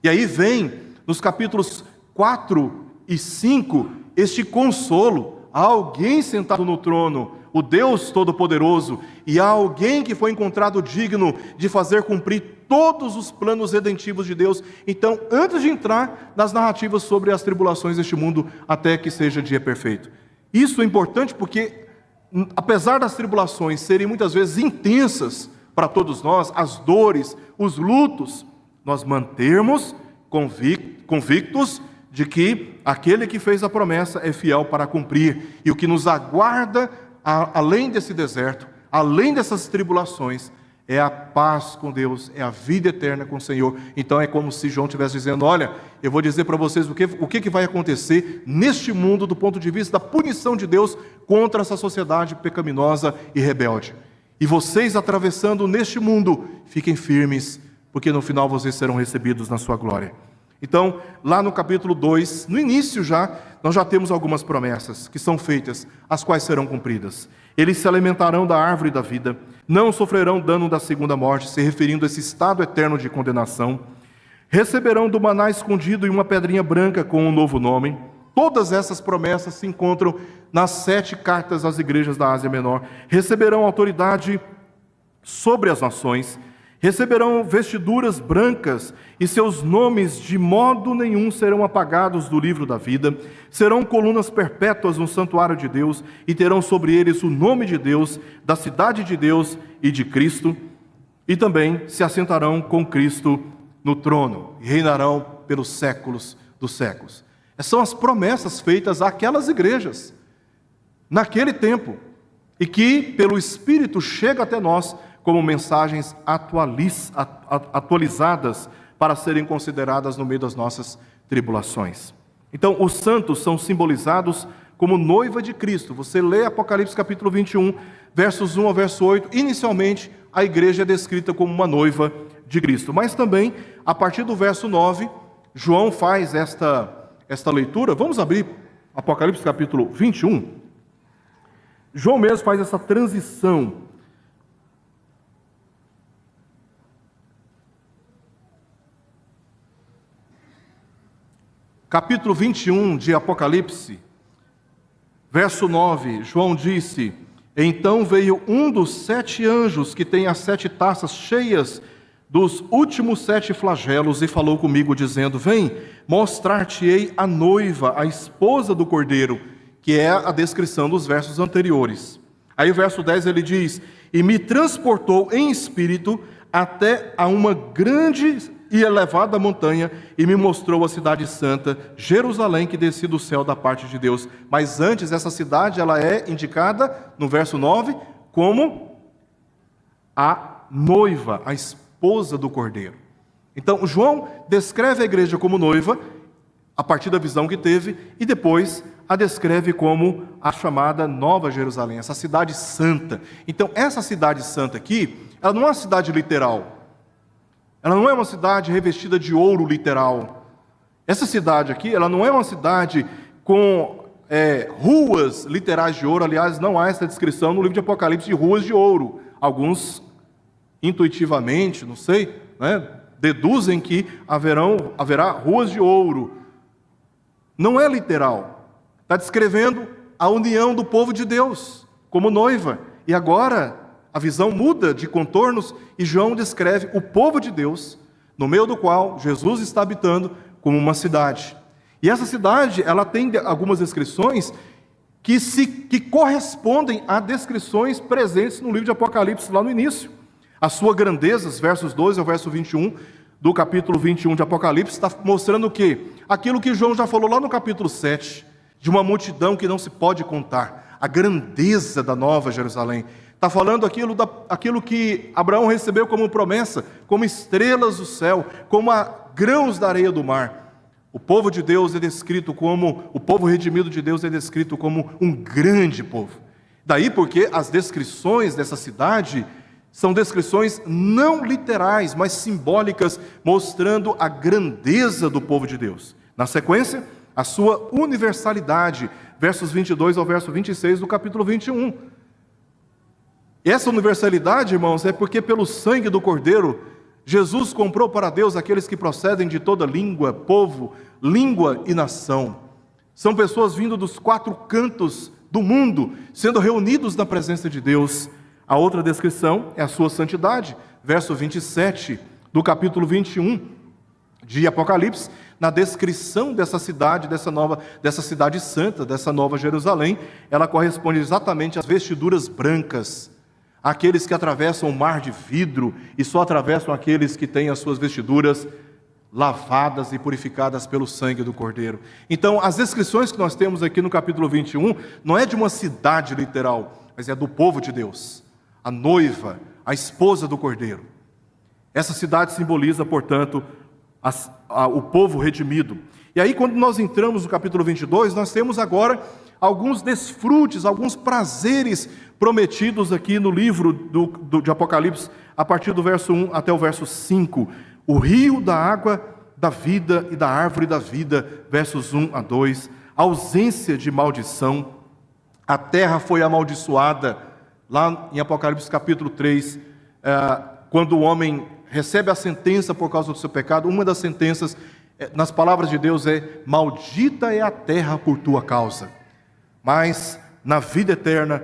E aí vem, nos capítulos 4 e 5, este consolo: há alguém sentado no trono, o Deus Todo-Poderoso, e há alguém que foi encontrado digno de fazer cumprir todos os planos redentivos de Deus. Então, antes de entrar nas narrativas sobre as tribulações deste mundo, até que seja dia perfeito. Isso é importante porque, apesar das tribulações serem muitas vezes intensas para todos nós, as dores, os lutos, nós mantermos convictos de que aquele que fez a promessa é fiel para cumprir, e o que nos aguarda além desse deserto, além dessas tribulações, é a paz com Deus, é a vida eterna com o Senhor. Então é como se João estivesse dizendo: olha, eu vou dizer para vocês o que vai acontecer neste mundo do ponto de vista da punição de Deus contra essa sociedade pecaminosa e rebelde. E vocês, atravessando neste mundo, fiquem firmes, porque no final vocês serão recebidos na sua glória. Então, lá no capítulo 2, no início nós já temos algumas promessas que são feitas, as quais serão cumpridas. Eles se alimentarão da árvore da vida, não sofrerão dano da segunda morte, se referindo a esse estado eterno de condenação. Receberão do maná escondido e uma pedrinha branca com um novo nome. Todas essas promessas se encontram nas 7 cartas às igrejas da Ásia Menor. Receberão autoridade sobre as nações. Receberão vestiduras brancas, e seus nomes de modo nenhum serão apagados do livro da vida. Serão colunas perpétuas no santuário de Deus, e terão sobre eles o nome de Deus, da cidade de Deus e de Cristo. E também se assentarão com Cristo no trono, e reinarão pelos séculos dos séculos. Essas são as promessas feitas àquelas igrejas, naquele tempo, e que pelo Espírito chega até nós, como mensagens atualizadas para serem consideradas no meio das nossas tribulações. Então, os santos são simbolizados como noiva de Cristo. Você lê Apocalipse capítulo 21, versos 1 ao verso 8, inicialmente a igreja é descrita como uma noiva de Cristo. Mas também, a partir do verso 9, João faz esta leitura. Vamos abrir Apocalipse capítulo 21. João mesmo faz essa transição. Capítulo 21 de Apocalipse, verso 9, João disse: então veio um dos 7 anjos que tem as 7 taças cheias dos últimos 7 flagelos e falou comigo dizendo: vem, mostrar-te-ei a noiva, a esposa do Cordeiro, que é a descrição dos versos anteriores. Aí o verso 10 ele diz: e me transportou em espírito até a uma grande e elevada montanha, e me mostrou a cidade santa, Jerusalém, que descia do céu da parte de Deus. Mas antes, essa cidade, ela é indicada, no verso 9, como a noiva, a esposa do Cordeiro. Então, João descreve a igreja como noiva, a partir da visão que teve, e depois a descreve como a chamada Nova Jerusalém, essa cidade santa. Então, essa cidade santa aqui, ela não é uma cidade literal. Ela não é uma cidade revestida de ouro literal. Essa cidade aqui, ela não é uma cidade com ruas literais de ouro. Aliás, não há essa descrição no livro de Apocalipse de ruas de ouro. Alguns, intuitivamente, não sei, deduzem que haverá ruas de ouro. Não é literal. Está descrevendo a união do povo de Deus como noiva. E agora a visão muda de contornos e João descreve o povo de Deus, no meio do qual Jesus está habitando, como uma cidade. E essa cidade, ela tem algumas descrições que correspondem a descrições presentes no livro de Apocalipse, lá no início. A sua grandeza, versos 12 ao verso 21, do capítulo 21 de Apocalipse, está mostrando o quê? Aquilo que João já falou lá no capítulo 7, de uma multidão que não se pode contar, a grandeza da Nova Jerusalém. Está falando aquilo que Abraão recebeu como promessa, como estrelas do céu, como grãos da areia do mar. O povo de Deus é descrito como, o povo redimido de Deus é descrito como um grande povo. Daí porque as descrições dessa cidade são descrições não literais, mas simbólicas, mostrando a grandeza do povo de Deus. Na sequência, a sua universalidade, versos 22 ao verso 26 do capítulo 21. E essa universalidade, irmãos, é porque pelo sangue do Cordeiro, Jesus comprou para Deus aqueles que procedem de toda língua, povo, língua e nação. São pessoas vindo dos 4 cantos do mundo, sendo reunidos na presença de Deus. A outra descrição é a sua santidade, verso 27 do capítulo 21 de Apocalipse, na descrição dessa cidade, dessa cidade santa, dessa nova Jerusalém, ela corresponde exatamente às vestiduras brancas, aqueles que atravessam o mar de vidro, e só atravessam aqueles que têm as suas vestiduras lavadas e purificadas pelo sangue do Cordeiro. Então, as descrições que nós temos aqui no capítulo 21, não é de uma cidade literal, mas é do povo de Deus, a noiva, a esposa do Cordeiro. Essa cidade simboliza, portanto, o povo redimido. E aí, quando nós entramos no capítulo 22, nós temos agora alguns desfrutes, alguns prazeres prometidos aqui no livro de Apocalipse, a partir do verso 1 até o verso 5. O rio da água da vida e da árvore da vida, versos 1 a 2. A ausência de maldição. A terra foi amaldiçoada. Lá em Apocalipse capítulo 3, quando o homem recebe a sentença por causa do seu pecado, uma das sentenças, nas palavras de Deus, é: maldita é a terra por tua causa. Mas na vida eterna,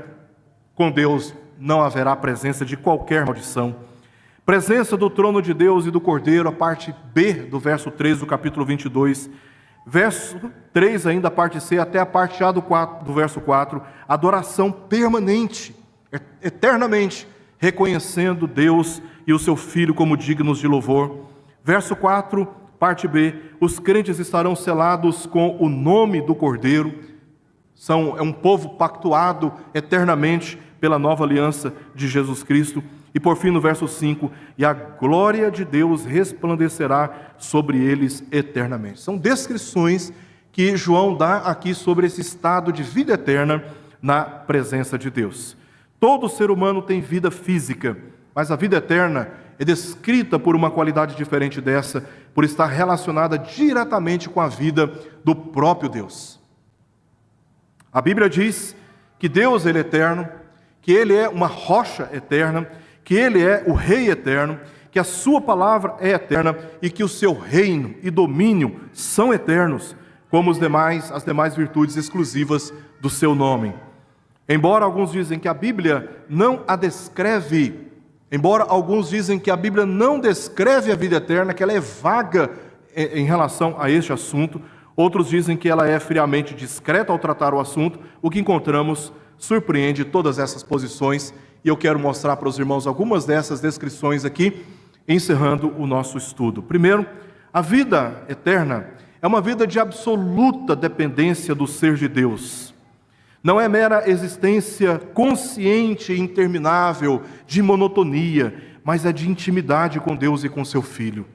com Deus, não haverá presença de qualquer maldição. Presença do trono de Deus e do Cordeiro, a parte B do verso 3 do capítulo 22. Verso 3 ainda, a parte C, até a parte A do verso 4. Adoração permanente, eternamente, reconhecendo Deus e o seu Filho como dignos de louvor. Verso 4, parte B. Os crentes estarão selados com o nome do Cordeiro. É um povo pactuado eternamente pela nova aliança de Jesus Cristo. E por fim, no verso 5, e a glória de Deus resplandecerá sobre eles eternamente. São descrições que João dá aqui sobre esse estado de vida eterna na presença de Deus. Todo ser humano tem vida física, mas a vida eterna é descrita por uma qualidade diferente dessa, por estar relacionada diretamente com a vida do próprio Deus. A Bíblia diz que Deus, Ele é eterno, que Ele é uma rocha eterna, que Ele é o Rei eterno, que a sua palavra é eterna e que o seu reino e domínio são eternos, como as demais virtudes exclusivas do seu nome. Embora alguns dizem que a Bíblia não a descreve, embora alguns dizem que a Bíblia não descreve a vida eterna, que ela é vaga em relação a este assunto, outros dizem que ela é friamente discreta ao tratar o assunto. O que encontramos surpreende todas essas posições, e eu quero mostrar para os irmãos algumas dessas descrições aqui, encerrando o nosso estudo. Primeiro, a vida eterna é uma vida de absoluta dependência do ser de Deus. Não é mera existência consciente e interminável de monotonia, mas é de intimidade com Deus e com seu Filho.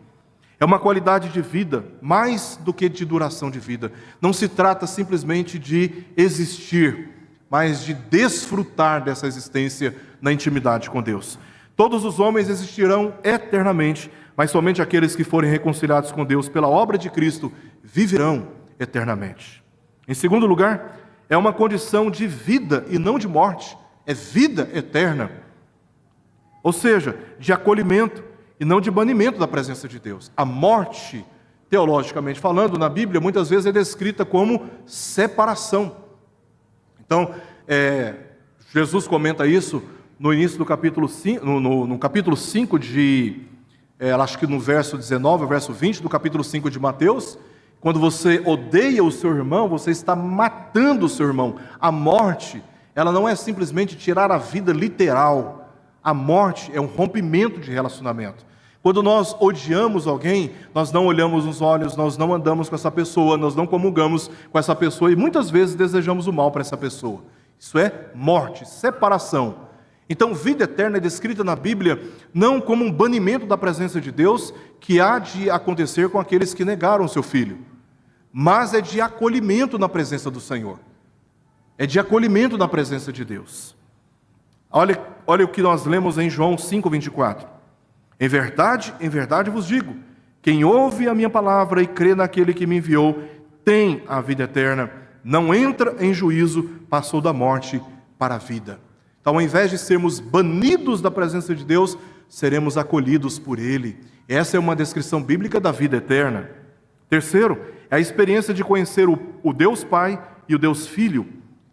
É uma qualidade de vida, mais do que de duração de vida. Não se trata simplesmente de existir, mas de desfrutar dessa existência na intimidade com Deus. Todos os homens existirão eternamente, mas somente aqueles que forem reconciliados com Deus pela obra de Cristo viverão eternamente. Em segundo lugar, é uma condição de vida e não de morte, é vida eterna. Ou seja, de acolhimento e não de banimento da presença de Deus. A morte, teologicamente falando, na Bíblia, muitas vezes é descrita como separação. Então, Jesus comenta isso no início do capítulo 5, no capítulo 5 acho que no verso 19, verso 20 do capítulo 5 de Mateus. Quando você odeia o seu irmão, você está matando o seu irmão. A morte, ela não é simplesmente tirar a vida literal. A morte é um rompimento de relacionamento. Quando nós odiamos alguém, nós não olhamos nos olhos, nós não andamos com essa pessoa, nós não comungamos com essa pessoa e muitas vezes desejamos o mal para essa pessoa. Isso é morte, separação. Então, vida eterna é descrita na Bíblia não como um banimento da presença de Deus que há de acontecer com aqueles que negaram o seu Filho, mas é de acolhimento na presença do Senhor. É de acolhimento na presença de Deus. Olha o que nós lemos em João 5:24. Em verdade vos digo, quem ouve a minha palavra e crê naquele que me enviou, tem a vida eterna, não entra em juízo, passou da morte para a vida. Então, ao invés de sermos banidos da presença de Deus, seremos acolhidos por Ele. Essa é uma descrição bíblica da vida eterna. Terceiro, é a experiência de conhecer o Deus Pai e o Deus Filho.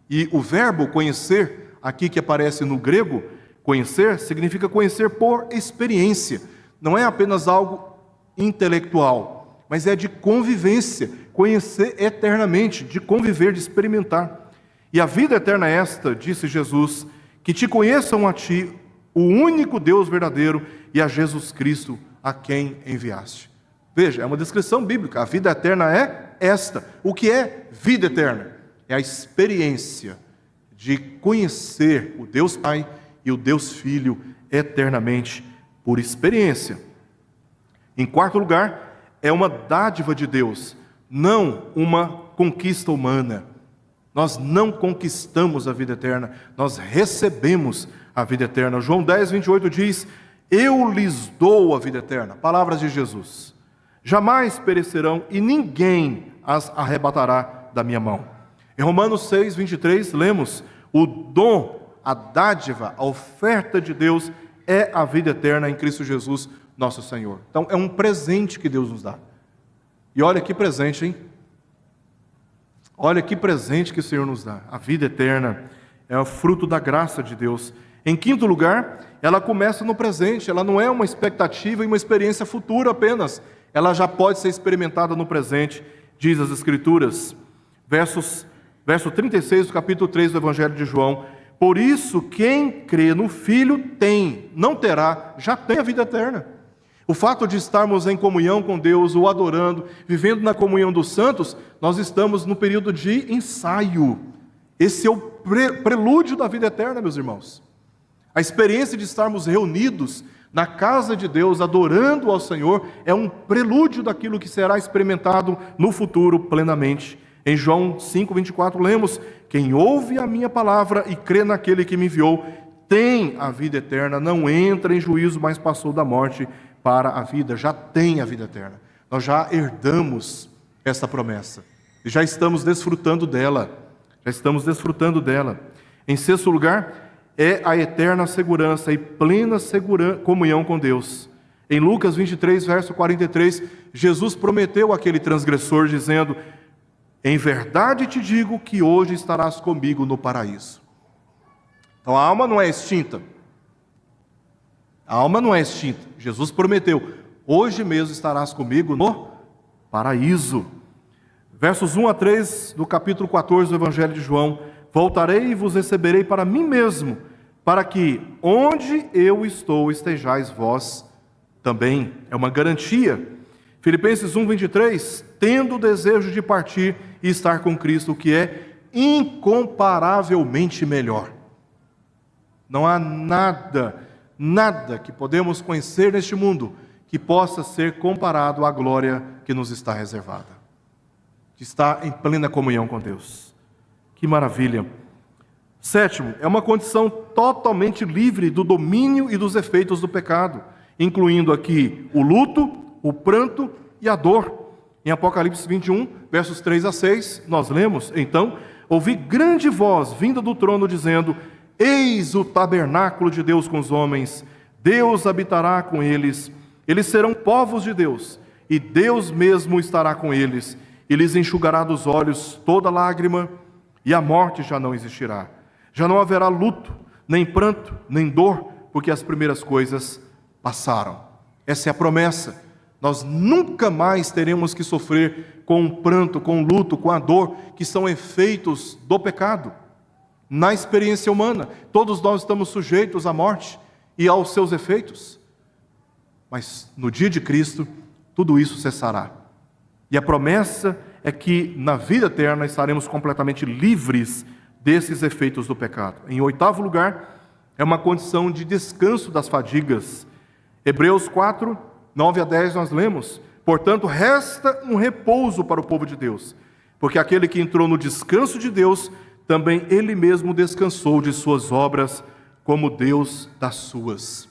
E o verbo conhecer, aqui que aparece no grego, conhecer, significa conhecer por experiência. Não é apenas algo intelectual, mas é de convivência, conhecer eternamente, de conviver, de experimentar. E a vida eterna é esta, disse Jesus, que te conheçam a ti, o único Deus verdadeiro, e a Jesus Cristo, a quem enviaste. Veja, é uma descrição bíblica. A vida eterna é esta. O que é vida eterna? É a experiência de conhecer o Deus Pai e o Deus Filho eternamente por experiência. Em quarto lugar, é uma dádiva de Deus, não uma conquista humana. Nós não conquistamos a vida eterna, nós recebemos a vida eterna. João 10:28 diz: eu lhes dou a vida eterna. Palavras de Jesus. Jamais perecerão e ninguém as arrebatará da minha mão. Em Romanos 6:23 lemos: o dom, a dádiva, a oferta de Deus é a vida eterna em Cristo Jesus, nosso Senhor. Então é um presente que Deus nos dá. E olha que presente, hein? Olha que presente que o Senhor nos dá. A vida eterna é o fruto da graça de Deus. Em quinto lugar, ela começa no presente. Ela não é uma expectativa e uma experiência futura apenas. Ela já pode ser experimentada no presente, diz as Escrituras. Verso 36 do capítulo 3 do Evangelho de João: por isso quem crê no Filho tem, não terá, já tem a vida eterna. O fato de estarmos em comunhão com Deus, o adorando, vivendo na comunhão dos santos, nós estamos no período de ensaio. Esse é o prelúdio da vida eterna, meus irmãos. A experiência de estarmos reunidos na casa de Deus, adorando ao Senhor, é um prelúdio daquilo que será experimentado no futuro plenamente. Em João 5:24 lemos: quem ouve a minha palavra e crê naquele que me enviou, tem a vida eterna, não entra em juízo, mas passou da morte para a vida. Já tem a vida eterna. Nós já herdamos essa promessa e já estamos desfrutando dela. Em sexto lugar, é a eterna segurança e plena comunhão com Deus. Em Lucas 23, verso 43, Jesus prometeu àquele transgressor, dizendo: em verdade te digo que hoje estarás comigo no paraíso. Então a alma não é extinta. A alma não é extinta. Jesus prometeu: hoje mesmo estarás comigo no paraíso. Versos 1-3 do capítulo 14 do Evangelho de João: voltarei e vos receberei para mim mesmo, para que onde eu estou estejais vós também. É uma garantia. Filipenses 1:23: tendo o desejo de partir e estar com Cristo, o que é incomparavelmente melhor. Não há nada que podemos conhecer neste mundo que possa ser comparado à glória que nos está reservada, de estar em plena comunhão com Deus. Que maravilha! Sétimo, é uma condição totalmente livre do domínio e dos efeitos do pecado, incluindo aqui o luto, o pranto e a dor. Em Apocalipse 21, versos 3-6, nós lemos: então, ouvi grande voz vinda do trono dizendo: eis o tabernáculo de Deus com os homens, Deus habitará com eles, eles serão povos de Deus, e Deus mesmo estará com eles, e lhes enxugará dos olhos toda lágrima, e a morte já não existirá. Já não haverá luto, nem pranto, nem dor, porque as primeiras coisas passaram. Essa é a promessa. Nós nunca mais teremos que sofrer com o pranto, com o luto, com a dor, que são efeitos do pecado. Na experiência humana, todos nós estamos sujeitos à morte e aos seus efeitos. Mas no dia de Cristo, tudo isso cessará. E a promessa é que na vida eterna estaremos completamente livres desses efeitos do pecado. Em oitavo lugar, é uma condição de descanso das fadigas. Hebreus 4, 9-10 nós lemos: portanto, resta um repouso para o povo de Deus, porque aquele que entrou no descanso de Deus, também ele mesmo descansou de suas obras, como Deus das suas.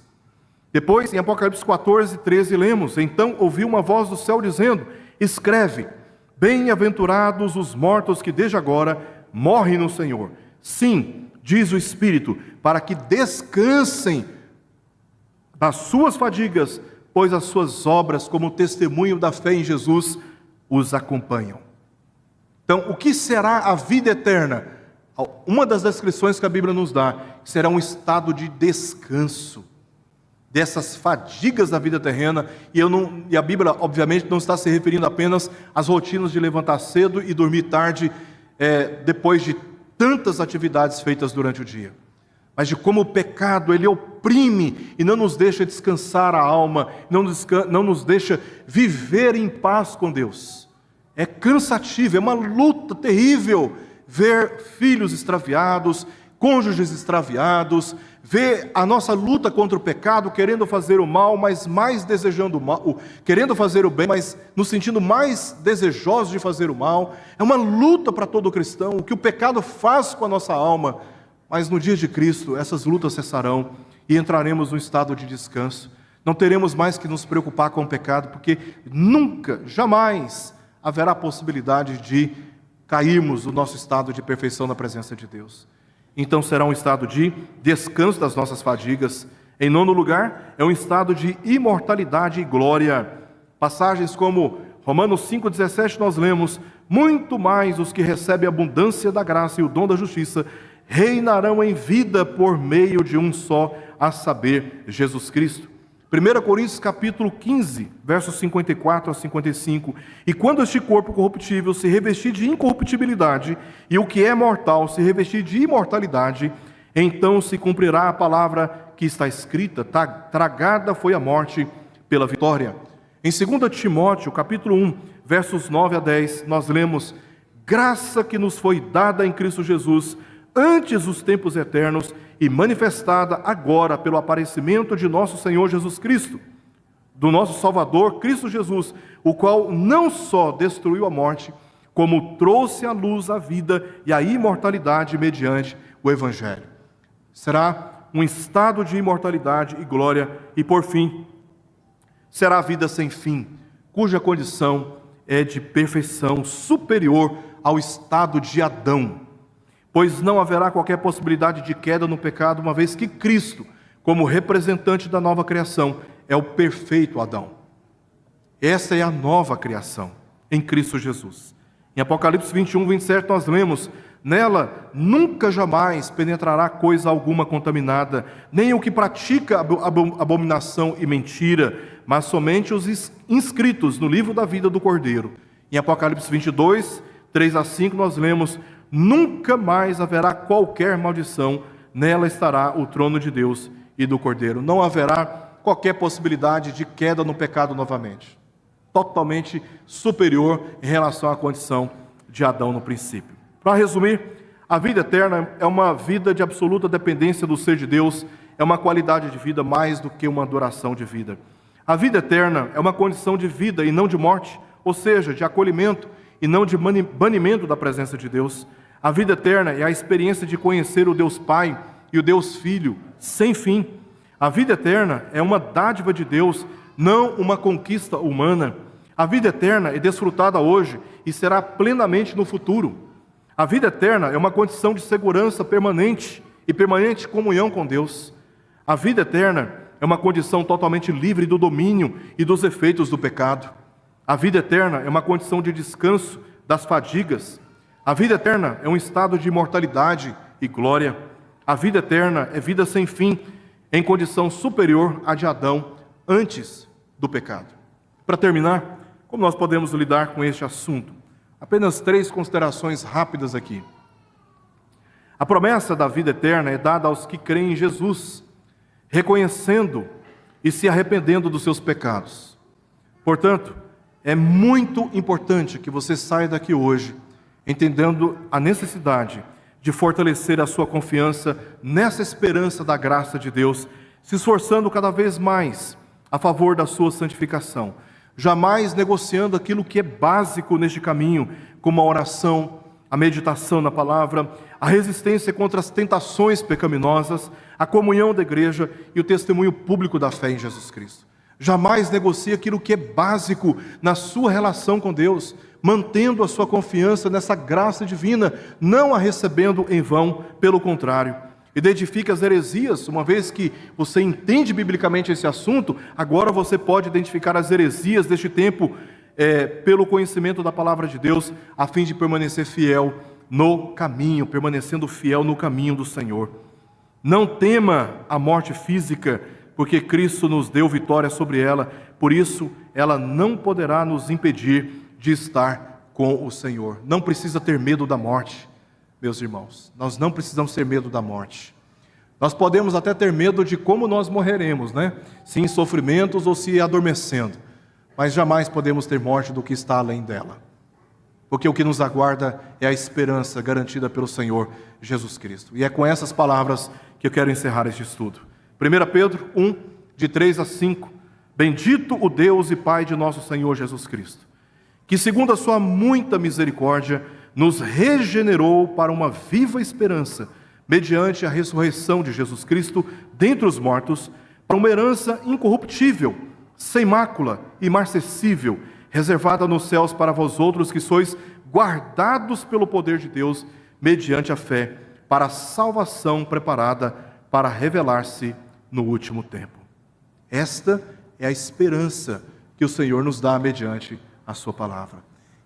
Depois, em Apocalipse 14, 13, lemos: então ouvi uma voz do céu dizendo: escreve, bem-aventurados os mortos que desde agora morrem no Senhor. Sim, diz o Espírito, para que descansem das suas fadigas, pois as suas obras, como testemunho da fé em Jesus, os acompanham. Então, o que será a vida eterna? Uma das descrições que a Bíblia nos dá, será um estado de descanso dessas fadigas da vida terrena, e a Bíblia, obviamente, não está se referindo apenas às rotinas de levantar cedo e dormir tarde, depois de tantas atividades feitas durante o dia, mas de como o pecado, ele oprime e não nos deixa descansar a alma, não nos deixa viver em paz com Deus. É cansativo, é uma luta terrível ver filhos extraviados, cônjuges extraviados, ver a nossa luta contra o pecado, querendo fazer o mal, mas mais desejando o mal, querendo fazer o bem, mas nos sentindo mais desejosos de fazer o mal. É uma luta para todo cristão, o que o pecado faz com a nossa alma. Mas no dia de Cristo, essas lutas cessarão e entraremos num estado de descanso. Não teremos mais que nos preocupar com o pecado, porque nunca, jamais haverá possibilidade de cairmos do nosso estado de perfeição na presença de Deus. Então será um estado de descanso das nossas fadigas. Em nono lugar, é um estado de imortalidade e glória. Passagens como Romanos 5,17 nós lemos: muito mais os que recebem a abundância da graça e o dom da justiça reinarão em vida por meio de um só, a saber, Jesus Cristo. 1 Coríntios capítulo 15, versos 54 a 55. E quando este corpo corruptível se revestir de incorruptibilidade, e o que é mortal se revestir de imortalidade, então se cumprirá a palavra que está escrita: tragada foi a morte pela vitória. Em 2 Timóteo capítulo 1, versos 9 a 10, nós lemos: graça que nos foi dada em Cristo Jesus, antes dos tempos eternos, e manifestada agora pelo aparecimento de nosso Senhor Jesus Cristo, do nosso Salvador, Cristo Jesus, o qual não só destruiu a morte, como trouxe à luz a vida e a imortalidade mediante o Evangelho. Será um estado de imortalidade e glória, e por fim, será a vida sem fim, cuja condição é de perfeição superior ao estado de Adão, pois não haverá qualquer possibilidade de queda no pecado, uma vez que Cristo, como representante da nova criação, é o perfeito Adão. Essa é a nova criação, em Cristo Jesus. Em Apocalipse 21, 27, nós lemos: nela nunca jamais penetrará coisa alguma contaminada, nem o que pratica abominação e mentira, mas somente os inscritos no livro da vida do Cordeiro. Em Apocalipse 22, 3 a 5, nós lemos: nunca mais haverá qualquer maldição, nela estará o trono de Deus e do Cordeiro. Não haverá qualquer possibilidade de queda no pecado novamente. Totalmente superior em relação à condição de Adão no princípio. Para resumir, a vida eterna é uma vida de absoluta dependência do ser de Deus, é uma qualidade de vida mais do que uma duração de vida. A vida eterna é uma condição de vida e não de morte, ou seja, de acolhimento e não de banimento da presença de Deus. A vida eterna é a experiência de conhecer o Deus Pai e o Deus Filho sem fim. A vida eterna é uma dádiva de Deus, não uma conquista humana. A vida eterna é desfrutada hoje e será plenamente no futuro. A vida eterna é uma condição de segurança permanente e permanente comunhão com Deus. A vida eterna é uma condição totalmente livre do domínio e dos efeitos do pecado. A vida eterna é uma condição de descanso das fadigas. A vida eterna é um estado de imortalidade e glória. A vida eterna é vida sem fim, em condição superior à de Adão antes do pecado. Para terminar, como nós podemos lidar com este assunto? Apenas 3 considerações rápidas aqui. A promessa da vida eterna é dada aos que creem em Jesus, reconhecendo e se arrependendo dos seus pecados. Portanto, é muito importante que você saia daqui hoje entendendo a necessidade de fortalecer a sua confiança nessa esperança da graça de Deus, se esforçando cada vez mais a favor da sua santificação, jamais negociando aquilo que é básico neste caminho, como a oração, a meditação na palavra, a resistência contra as tentações pecaminosas, a comunhão da igreja e o testemunho público da fé em Jesus Cristo. Jamais negocie aquilo que é básico na sua relação com Deus, mantendo a sua confiança nessa graça divina, não a recebendo em vão, pelo contrário. Identifique as heresias, uma vez que você entende biblicamente esse assunto, agora você pode identificar as heresias deste tempo pelo conhecimento da palavra de Deus, a fim de permanecer fiel no caminho, permanecendo fiel no caminho do Senhor. Não tema a morte física, porque Cristo nos deu vitória sobre ela, por isso ela não poderá nos impedir de estar com o Senhor. Não precisa ter medo da morte, meus irmãos, nós não precisamos ter medo da morte. Nós podemos até ter medo de como nós morreremos, né? Se em sofrimentos ou se adormecendo, mas jamais podemos ter morte do que está além dela, porque o que nos aguarda é a esperança garantida pelo Senhor Jesus Cristo. E é com essas palavras que eu quero encerrar este estudo. 1 Pedro 1, de 3 a 5. Bendito o Deus e Pai de nosso Senhor Jesus Cristo, que segundo a sua muita misericórdia, nos regenerou para uma viva esperança, mediante a ressurreição de Jesus Cristo dentre os mortos, para uma herança incorruptível, sem mácula, imarcessível, reservada nos céus para vós outros que sois guardados pelo poder de Deus, mediante a fé, para a salvação preparada para revelar-se no último tempo. Esta é a esperança que o Senhor nos dá mediante a sua palavra.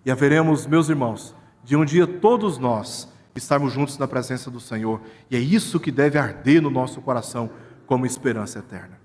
E haveremos, meus irmãos, de um dia todos nós estarmos juntos na presença do Senhor, e é isso que deve arder no nosso coração como esperança eterna.